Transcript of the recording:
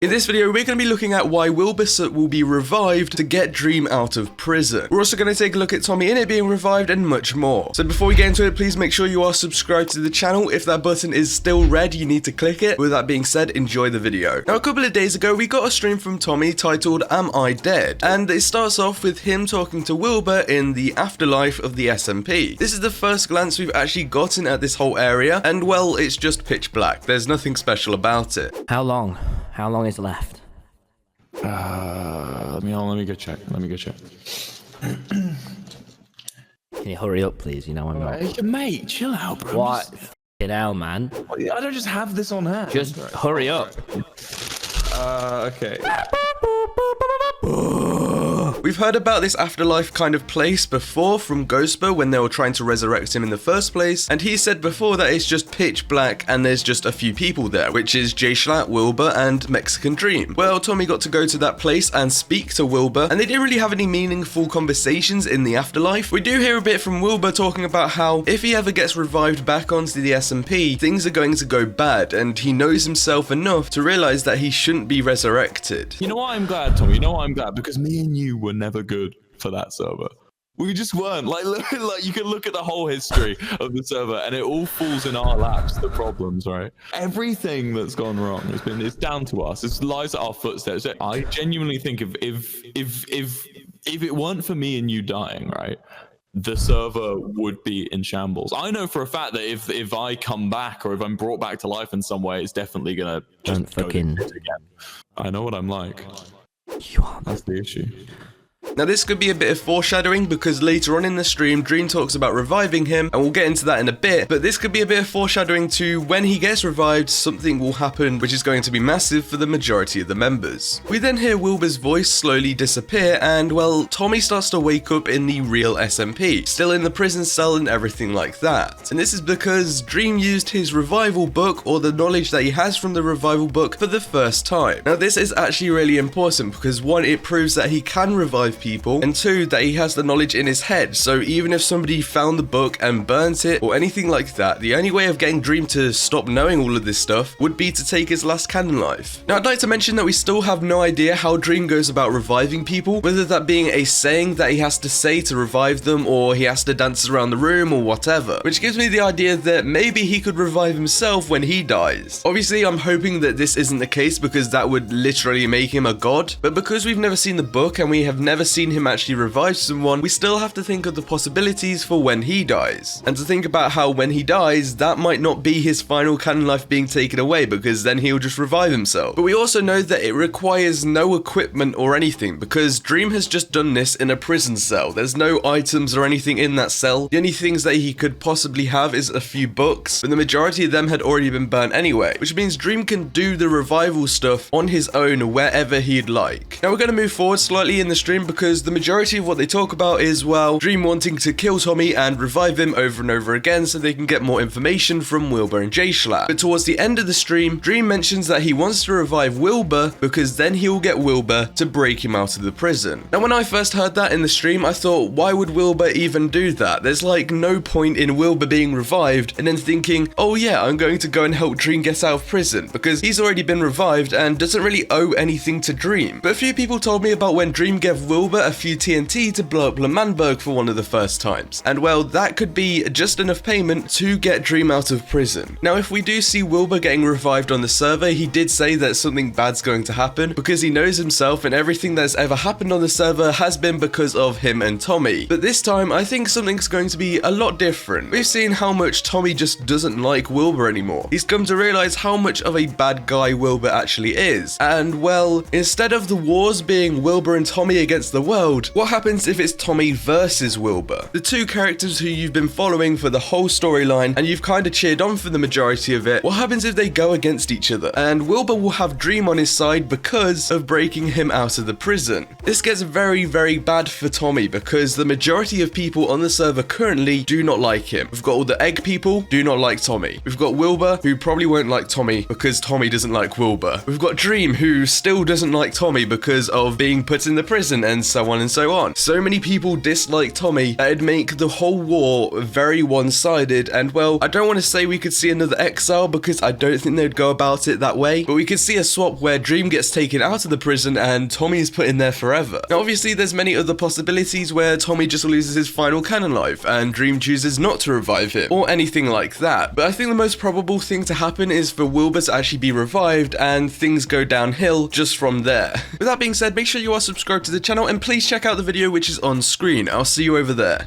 In this video, we're going to be looking at why Wilbur Soot will be revived to get Dream out of prison. We're also going to take a look at Tommy Innit being revived and much more. So before we get into it, please make sure you are subscribed to the channel. If that button is still red, you need to click it. With that being said, enjoy the video. Now, a couple of days ago, we got a stream from Tommy titled Am I Dead? And it starts off with him talking to Wilbur in the afterlife of the SMP. This is the first glance we've actually gotten at this whole area, and well, it's just pitch black. There's nothing special about it. How long? How long is left? Let me go check. Can you hurry up, please? You know I'm not. Hey, mate, chill out, bro. What? Fucking hell, man. I don't just have this on hand. Just hurry up. Okay. We've heard about this afterlife kind of place before from Ghostber when they were trying to resurrect him in the first place, and he said before that it's just pitch black and there's just a few people there, which is J-Schlatt, Wilbur, and Mexican Dream. Well, Tommy got to go to that place and speak to Wilbur, and they didn't really have any meaningful conversations in the afterlife. We do hear a bit from Wilbur talking about how if he ever gets revived back onto the SMP, things are going to go bad, and he knows himself enough to realize that he shouldn't be resurrected. You know what I'm glad, Tommy? You know what I'm glad? Because me and you were never good for that server. We just weren't. Like you can look at the whole history of the server and it all falls in our laps, the problems, right? Everything that's gone wrong it's down to us. It lies at our footsteps. I genuinely think if it weren't for me and you dying, right, the server would be in shambles. I know for a fact that if I come back or if I'm brought back to life in some way, it's definitely gonna just go to shit again. I know what I'm like. That's the issue. Now this could be a bit of foreshadowing because later on in the stream, Dream talks about reviving him, and we'll get into that in a bit, but this could be a bit of foreshadowing to when he gets revived, something will happen which is going to be massive for the majority of the members. We then hear Wilbur's voice slowly disappear, and well, Tommy starts to wake up in the real SMP, still in the prison cell and everything like that. And this is because Dream used his revival book, or the knowledge that he has from the revival book, for the first time. Now this is actually really important because one, it proves that he can revive people, and two, that he has the knowledge in his head, so even if somebody found the book and burnt it or anything like that, the only way of getting Dream to stop knowing all of this stuff would be to take his last canon life. Now I'd like to mention that we still have no idea how Dream goes about reviving people, whether that being a saying that he has to say to revive them, or he has to dance around the room, or whatever, which gives me the idea that maybe he could revive himself when he dies. Obviously I'm hoping that this isn't the case because that would literally make him a god, but because we've never seen the book and we have never seen him actually revive someone, we still have to think of the possibilities for when he dies, and to think about how when he dies, that might not be his final canon life being taken away, because then he'll just revive himself. But we also know that it requires no equipment or anything, because Dream has just done this in a prison cell. There's no items or anything in that cell. The only things that he could possibly have is a few books, but the majority of them had already been burnt anyway, which means Dream can do the revival stuff on his own wherever he'd like. Now we're going to move forward slightly in the stream because the majority of what they talk about is, well, Dream wanting to kill Tommy and revive him over and over again so they can get more information from Wilbur and J-Schlatt. But towards the end of the stream, Dream mentions that he wants to revive Wilbur because then he'll get Wilbur to break him out of the prison. Now when I first heard that in the stream, I thought, why would Wilbur even do that? There's like no point in Wilbur being revived and then thinking, oh yeah, I'm going to go and help Dream get out of prison, because he's already been revived and doesn't really owe anything to Dream. But a few people told me about when Dream gave Wilbur a few TNT to blow up L'Manberg for one of the first times, and well, that could be just enough payment to get Dream out of prison. Now if we do see Wilbur getting revived on the server, he did say that something bad's going to happen because he knows himself and everything that's ever happened on the server has been because of him and Tommy. But this time I think something's going to be a lot different. We've seen how much Tommy just doesn't like Wilbur anymore. He's come to realize how much of a bad guy Wilbur actually is, and well, instead of the wars being Wilbur and Tommy against the world, what happens if it's Tommy versus Wilbur? The two characters who you've been following for the whole storyline and you've kind of cheered on for the majority of it, what happens if they go against each other? And Wilbur will have Dream on his side because of breaking him out of the prison. This gets very, very bad for Tommy because the majority of people on the server currently do not like him. We've got all the egg people, do not like Tommy. We've got Wilbur, who probably won't like Tommy because Tommy doesn't like Wilbur. We've got Dream, who still doesn't like Tommy because of being put in the prison and so on and so on. So many people dislike Tommy that it'd make the whole war very one-sided, and well, I don't want to say we could see another exile because I don't think they'd go about it that way, but we could see a swap where Dream gets taken out of the prison and Tommy is put in there forever. Now obviously there's many other possibilities where Tommy just loses his final canon life and Dream chooses not to revive him, or anything like that, but I think the most probable thing to happen is for Wilbur to actually be revived and things go downhill just from there. With that being said, make sure you are subscribed to the channel and please check out the video which is on screen. I'll see you over there.